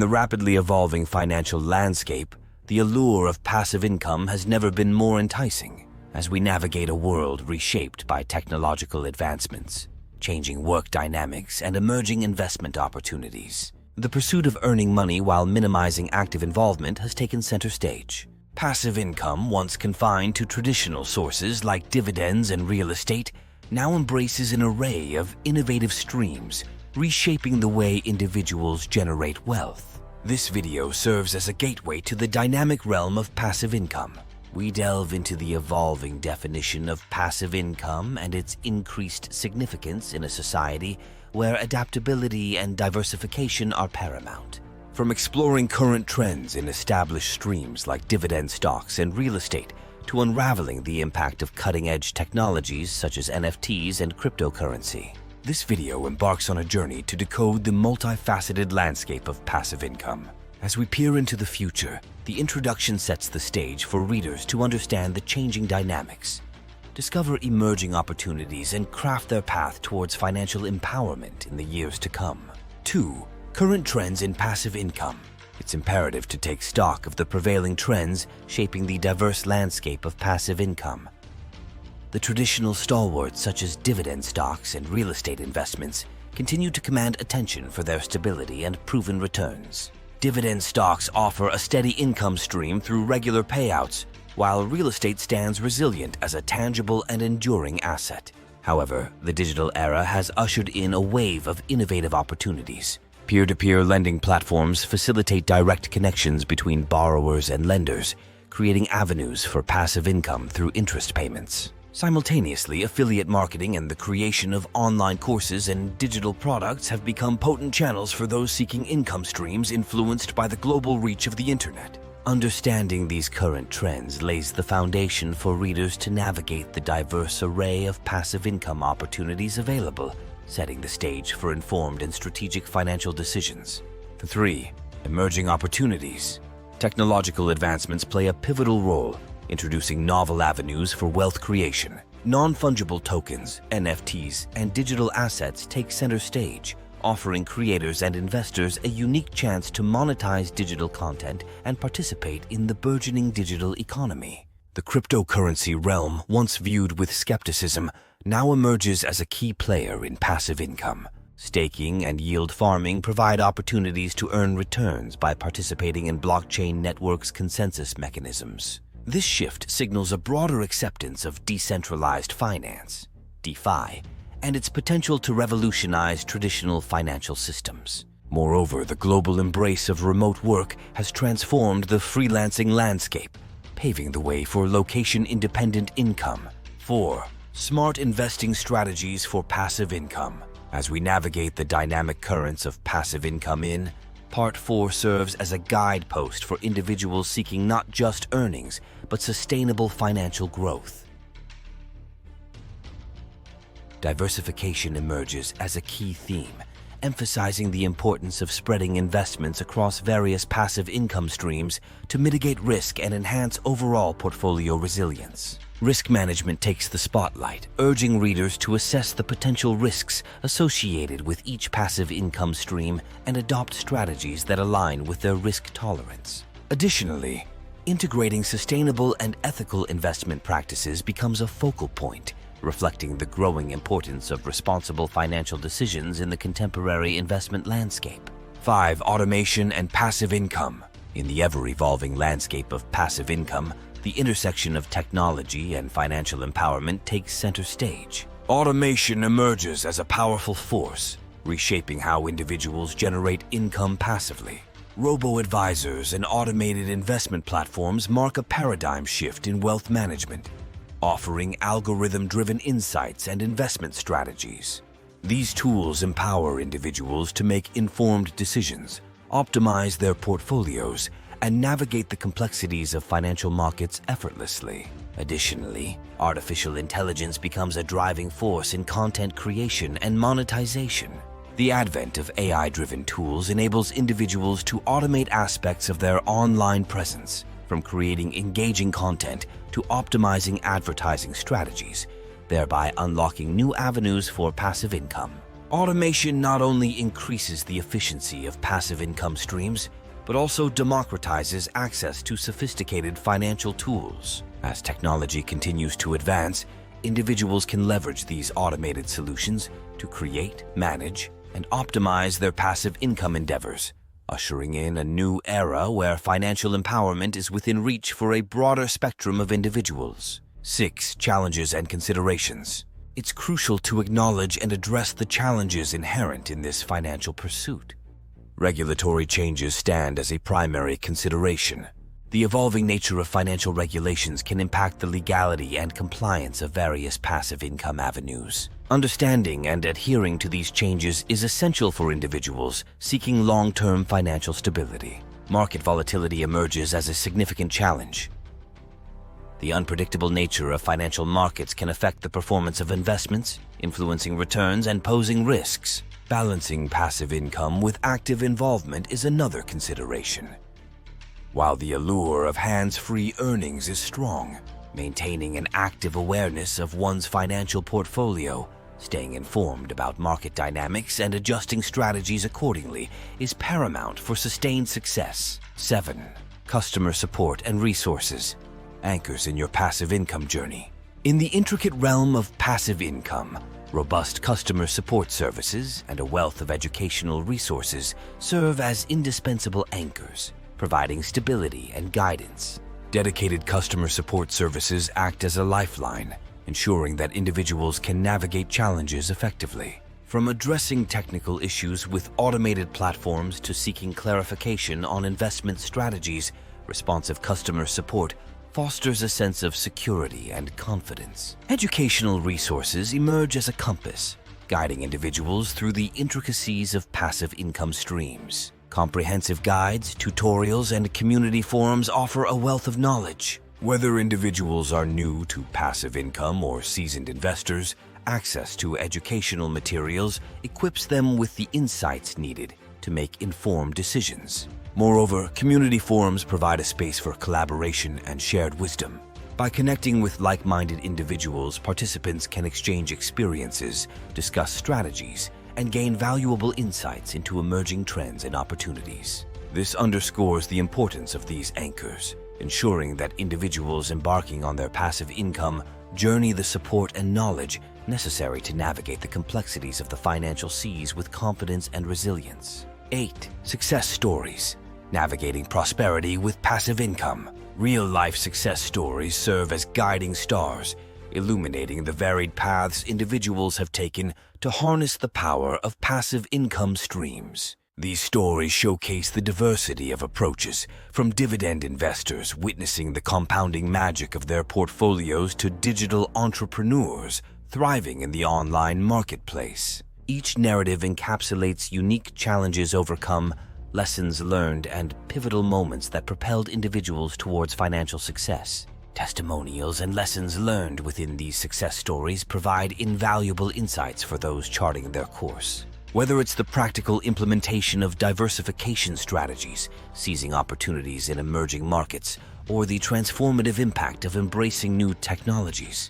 the rapidly evolving financial landscape, the allure of passive income has never been more enticing. As we navigate a world reshaped by technological advancements, changing work dynamics, and emerging investment opportunities, the pursuit of earning money while minimizing active involvement has taken center stage. Passive income, once confined to traditional sources like dividends and real estate, now embraces an array of innovative streams, reshaping the way individuals generate wealth. This video serves as a gateway to the dynamic realm of passive income. We delve into the evolving definition of passive income and its increased significance in a society where adaptability and diversification are paramount. From exploring current trends in established streams like dividend stocks and real estate, to unraveling the impact of cutting-edge technologies such as NFTs and cryptocurrency, this video embarks on a journey to decode the multifaceted landscape of passive income. As we peer into the future, the introduction sets the stage for readers to understand the changing dynamics, discover emerging opportunities, and craft their path towards financial empowerment in the years to come. 2. Current trends in passive income. It's imperative to take stock of the prevailing trends shaping the diverse landscape of passive income. The traditional stalwarts such as dividend stocks and real estate investments continue to command attention for their stability and proven returns. Dividend stocks offer a steady income stream through regular payouts, while real estate stands resilient as a tangible and enduring asset. However, the digital era has ushered in a wave of innovative opportunities. Peer-to-peer lending platforms facilitate direct connections between borrowers and lenders, creating avenues for passive income through interest payments. Simultaneously, affiliate marketing and the creation of online courses and digital products have become potent channels for those seeking income streams influenced by the global reach of the internet. Understanding these current trends lays the foundation for readers to navigate the diverse array of passive income opportunities available, setting the stage for informed and strategic financial decisions. 3. Emerging opportunities. Technological advancements play a pivotal role, introducing novel avenues for wealth creation. Non-fungible tokens, NFTs, and digital assets take center stage, offering creators and investors a unique chance to monetize digital content and participate in the burgeoning digital economy. The cryptocurrency realm, once viewed with skepticism, now emerges as a key player in passive income. Staking and yield farming provide opportunities to earn returns by participating in blockchain networks' consensus mechanisms. This shift signals a broader acceptance of decentralized finance, DeFi, and its potential to revolutionize traditional financial systems. Moreover, the global embrace of remote work has transformed the freelancing landscape, paving the way for location-independent income. 4. Smart investing strategies for passive income. As we navigate the dynamic currents of passive income Part 4 serves as a guidepost for individuals seeking not just earnings, but sustainable financial growth. Diversification emerges as a key theme, emphasizing the importance of spreading investments across various passive income streams to mitigate risk and enhance overall portfolio resilience. Risk management takes the spotlight, urging readers to assess the potential risks associated with each passive income stream and adopt strategies that align with their risk tolerance. Additionally, integrating sustainable and ethical investment practices becomes a focal point, reflecting the growing importance of responsible financial decisions in the contemporary investment landscape. 5. Automation and passive income. In the ever-evolving landscape of passive income, the intersection of technology and financial empowerment takes center stage. Automation emerges as a powerful force, reshaping how individuals generate income passively. Robo-advisors and automated investment platforms mark a paradigm shift in wealth management, offering algorithm-driven insights and investment strategies. These tools empower individuals to make informed decisions, optimize their portfolios, and navigate the complexities of financial markets effortlessly. Additionally, artificial intelligence becomes a driving force in content creation and monetization. The advent of AI-driven tools enables individuals to automate aspects of their online presence, from creating engaging content to optimizing advertising strategies, thereby unlocking new avenues for passive income. Automation not only increases the efficiency of passive income streams, but also democratizes access to sophisticated financial tools. As technology continues to advance, individuals can leverage these automated solutions to create, manage, and optimize their passive income endeavors, ushering in a new era where financial empowerment is within reach for a broader spectrum of individuals. 6. Challenges and considerations. It's crucial to acknowledge and address the challenges inherent in this financial pursuit. Regulatory changes stand as a primary consideration. The evolving nature of financial regulations can impact the legality and compliance of various passive income avenues. Understanding and adhering to these changes is essential for individuals seeking long-term financial stability. Market volatility emerges as a significant challenge. The unpredictable nature of financial markets can affect the performance of investments, influencing returns and posing risks. Balancing passive income with active involvement is another consideration. While the allure of hands-free earnings is strong, maintaining an active awareness of one's financial portfolio, staying informed about market dynamics, and adjusting strategies accordingly is paramount for sustained success. 7. Customer support and resources. Anchors in your passive income journey. In the intricate realm of passive income, robust customer support services and a wealth of educational resources serve as indispensable anchors, providing stability and guidance. Dedicated customer support services act as a lifeline, ensuring that individuals can navigate challenges effectively. From addressing technical issues with automated platforms to seeking clarification on investment strategies, responsive customer support fosters a sense of security and confidence. Educational resources emerge as a compass, guiding individuals through the intricacies of passive income streams. Comprehensive guides, tutorials, and community forums offer a wealth of knowledge. Whether individuals are new to passive income or seasoned investors, access to educational materials equips them with the insights needed to make informed decisions. Moreover, community forums provide a space for collaboration and shared wisdom. By connecting with like-minded individuals, participants can exchange experiences, discuss strategies, and gain valuable insights into emerging trends and opportunities. This underscores the importance of these anchors, ensuring that individuals embarking on their passive income journey the support and knowledge necessary to navigate the complexities of the financial seas with confidence and resilience. 8. Success stories. Navigating prosperity with passive income. Real-life success stories serve as guiding stars, illuminating the varied paths individuals have taken to harness the power of passive income streams. These stories showcase the diversity of approaches, from dividend investors witnessing the compounding magic of their portfolios to digital entrepreneurs thriving in the online marketplace. Each narrative encapsulates unique challenges overcome, lessons learned, and pivotal moments that propelled individuals towards financial success. Testimonials and lessons learned within these success stories provide invaluable insights for those charting their course. Whether it's the practical implementation of diversification strategies, seizing opportunities in emerging markets, or the transformative impact of embracing new technologies,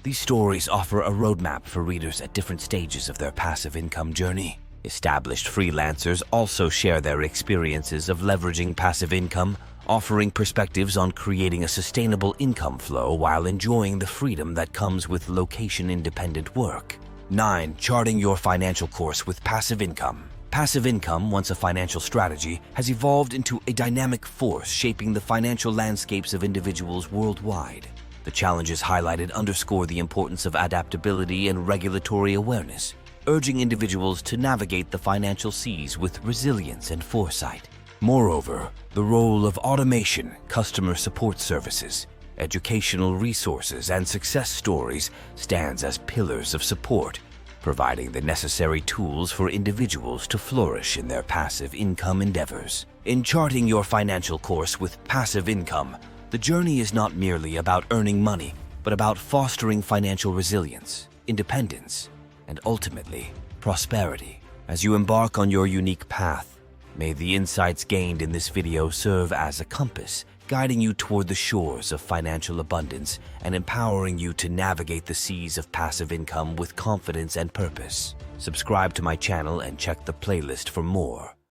these stories offer a roadmap for readers at different stages of their passive income journey. Established freelancers also share their experiences of leveraging passive income, offering perspectives on creating a sustainable income flow while enjoying the freedom that comes with location-independent work. 9. Charting your financial course with passive income. Passive income, once a financial strategy, has evolved into a dynamic force shaping the financial landscapes of individuals worldwide. The challenges highlighted underscore the importance of adaptability and regulatory awareness, urging individuals to navigate the financial seas with resilience and foresight. Moreover, the role of automation, customer support services, educational resources, and success stories stands as pillars of support, providing the necessary tools for individuals to flourish in their passive income endeavors. In charting your financial course with passive income, the journey is not merely about earning money, but about fostering financial resilience, independence, and ultimately, prosperity. As you embark on your unique path, may the insights gained in this video serve as a compass, guiding you toward the shores of financial abundance and empowering you to navigate the seas of passive income with confidence and purpose. Subscribe to my channel and check the playlist for more.